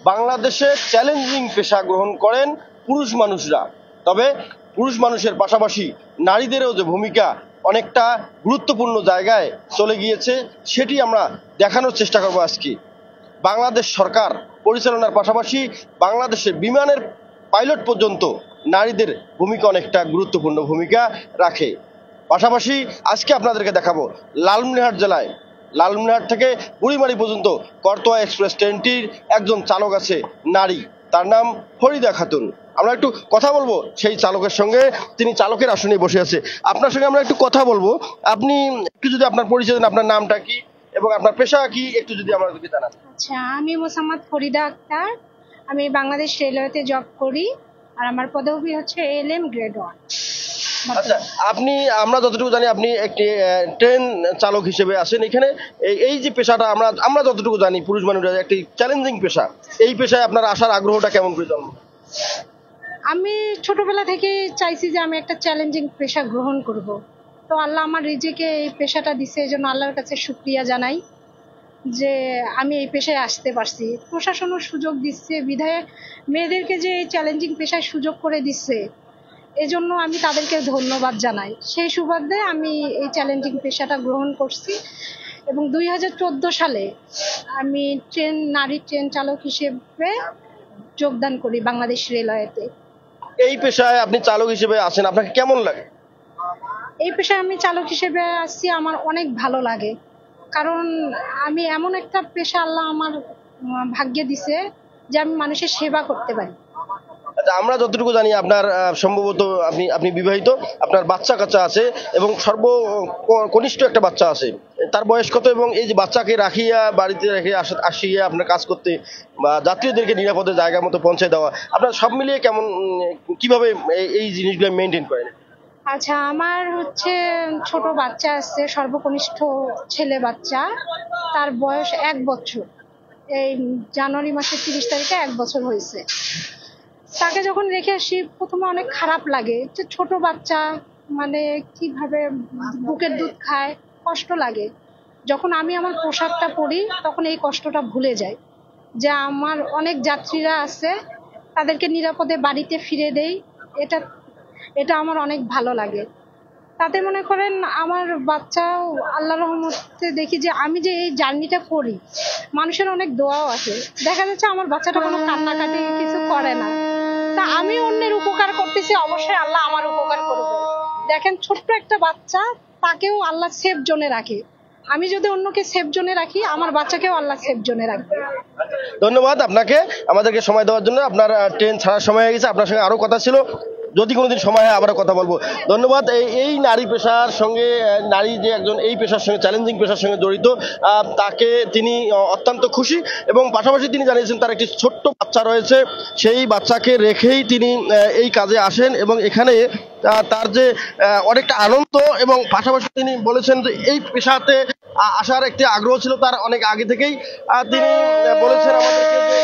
বাংলাদেশে চ্যালেঞ্জিং পেশা গ্রহণ করেন পুরুষ মানুষরা। তবে পুরুষ মানুষের পাশাপাশি নারীদেরও যে ভূমিকা অনেকটা গুরুত্বপূর্ণ জায়গায় চলে গিয়েছে, সেটি আমরা দেখানোর চেষ্টা করব আজকে। বাংলাদেশ সরকার পরিচালনার পাশাপাশি বাংলাদেশের বিমানের পাইলট পর্যন্ত নারীদের ভূমিকা অনেকটা গুরুত্বপূর্ণ ভূমিকা রাখে। পাশাপাশি আজকে আপনাদেরকে দেখাবো লালমনিরহাট জেলায়, লালমনিরহাট থেকে বুড়িমারি পর্যন্ত করতোয়া এক্সপ্রেস ট্রেনটির একজন চালক আছে নারী, তার নাম ফরিদা খাতুন। আমরা একটু কথা বলবো সেই চালকের সঙ্গে, তিনি চালকের আসনে বসে আছে। আপনার সঙ্গে আমরা একটু কথা বলবো। আপনি একটু যদি আপনার পরিচয় দেন, আপনার নামটা কি এবং আপনার পেশা কি একটু যদি আমাদেরকে জানান। আচ্ছা, আমি মোসাম্মদ ফরিদা আক্তার, আমি বাংলাদেশ রেলওয়েতে জব করি আর আমার পদবি হচ্ছে এলএম গ্রেড 1। আচ্ছা, আপনি, আমরা যতটুকু জানি আপনি একটি ট্রেন চালক হিসেবে আছেন এখানে। এই যে পেশাটা আমরা যতটুকু জানি পুরুষ মানুষরা একটি চ্যালেঞ্জিং পেশা, এই পেশায় আপনার আসার আগ্রহটা কেমন করে জন্ম? আমি ছোটবেলা থেকে চাইছি যে আমি একটা চ্যালেঞ্জিং পেশা গ্রহণ করব। তো আল্লাহ আমার রিজিকে এই পেশাটা দিছে, এই জন্য আল্লাহর কাছে শুকরিয়া জানাই যে আমি এই পেশায় আসতে পারছি। প্রশাসনও সুযোগ দিচ্ছে বিধায় মেয়েদেরকে যে এই চ্যালেঞ্জিং পেশায় সুযোগ করে দিচ্ছে, এজন্য আমি তাদেরকে ধন্যবাদ জানাই। সেই সুবাদে আমি এই চ্যালেঞ্জিং পেশাটা গ্রহণ করছি এবং 2014 সালে আমি নারী ট্রেন চালক হিসেবে যোগদান করি বাংলাদেশ রেলওয়েতে। এই পেশায় আপনি চালক হিসেবে আছেন, আপনাকে কেমন লাগে? এই পেশায় আমি চালক হিসেবে আসছি, আমার অনেক ভালো লাগে, কারণ আমি এমন একটা পেশা আল্লাহ আমার ভাগ্যে দিছে যে আমি মানুষের সেবা করতে পারি। আচ্ছা, আমরা যতটুকু জানি আপনার সম্ভবত আপনি বিবাহিত, আপনার বাচ্চা কাচ্চা আছে এবং কনিষ্ঠ একটা বাচ্চা আছে। তার বয়স কত? এবং এই যে বাচ্চাকে রাখিয়া বাড়িতে রেখে আসিয়া আপনার কাজ করতে বা যাত্রীদেরকে নিরাপদে জায়গা মতো পৌঁছে দেওয়া, আপনার সব মিলিয়ে কেমন, কিভাবে এই জিনিসগুলো মেনটেন করেন? আচ্ছা, আমার হচ্ছে ছোট বাচ্চা আছে, সর্বকনিষ্ঠ ছেলে বাচ্চা, তার বয়স 1 বছর। এই জানুয়ারি মাসের 30 তারিখে 1 বছর হয়েছে। তাকে যখন রেখে আসি প্রথমে অনেক খারাপ লাগে যে ছোট বাচ্চা, মানে কিভাবে বুকের দুধ খায়, কষ্ট লাগে। যখন আমি আমার পোশাকটা পরি তখন এই কষ্টটা ভুলে যাই যে আমার অনেক যাত্রীরা আছে, তাদেরকে নিরাপদে বাড়িতে ফিরে দেই। এটা এটা আমার অনেক ভালো লাগে। তাতে মনে করেন আমার বাচ্চাও আল্লাহর রহমতে দেখি যে আমি যে এই জার্নিটা করি, মানুষের অনেক দোয়াও আছে। দেখা যাচ্ছে আমার বাচ্চাটা কোনো কান্নাকাটি কিছু করে না, তা আমি অন্যের উপকার করতেছি, অবশ্যই আল্লাহ আমার উপকার করবে। দেখেন, ছোট্ট একটা বাচ্চা, তাকেও আল্লাহ সেফ জোনে রাখে। আমি যদি অন্যকে সেফ জোনে রাখি, আমার বাচ্চাকেও আল্লাহ সেফ জোনে রাখবে। ধন্যবাদ আপনাকে আমাদেরকে সময় দেওয়ার জন্য। আপনার ট্রেন ছাড়ার সময় হয়ে গেছে, আপনার সঙ্গে আরো কথা ছিল, যদি কোনোদিন সময় হয় আবারও কথা বলবো। ধন্যবাদ। এই নারী পেশার সঙ্গে, নারী যে একজন এই পেশার সঙ্গে, চ্যালেঞ্জিং পেশার সঙ্গে জড়িত, তাকে তিনি অত্যন্ত খুশি এবং পাশাপাশি তিনি জানিয়েছেন তার একটি ছোট্ট বাচ্চা রয়েছে, সেই বাচ্চাকে রেখেই তিনি এই কাজে আসেন এবং এখানে তার যে অনেকটা আনন্দ, এবং পাশাপাশি তিনি বলেছেন যে এই পেশাতে আসার একটি আগ্রহ ছিল তার অনেক আগে থেকেই। তিনি বলেছেন আমাদেরকে যে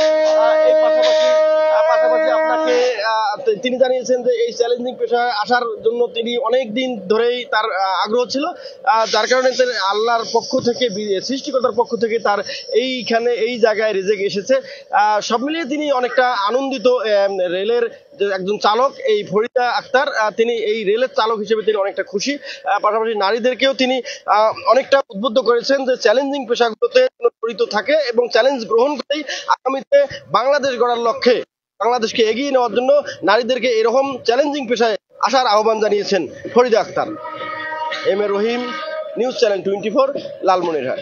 এই পাশাপাশি আপনাকে তিনি জানিয়েছেন যে এই চ্যালেঞ্জিং পেশায় আসার জন্য তিনি অনেক দিন ধরেই তার আগ্রহ ছিল, যার কারণে আল্লাহর পক্ষ থেকে, সৃষ্টিকর্তার পক্ষ থেকে তার এইখানে এই জায়গায় রিজিক এসেছে। সব মিলিয়ে তিনি অনেকটা আনন্দিত। রেলের যে একজন চালক এই ফরিদা আক্তার, তিনি এই রেলের চালক হিসেবে তিনি অনেকটা খুশি। পাশাপাশি নারীদেরকেও তিনি অনেকটা উদ্বুদ্ধ করেছেন যে চ্যালেঞ্জিং পেশাগুলোতে জড়িত থাকে এবং চ্যালেঞ্জ গ্রহণ করেই আগামীতে বাংলাদেশ গড়ার লক্ষ্যে, বাংলাদেশকে এগিয়ে নেওয়ার জন্য নারীদেরকে এরকম চ্যালেঞ্জিং পেশায় আসার আহ্বান জানিয়েছেন Farida Akter. M A Rahim, news channel 24, Lalmonirhat.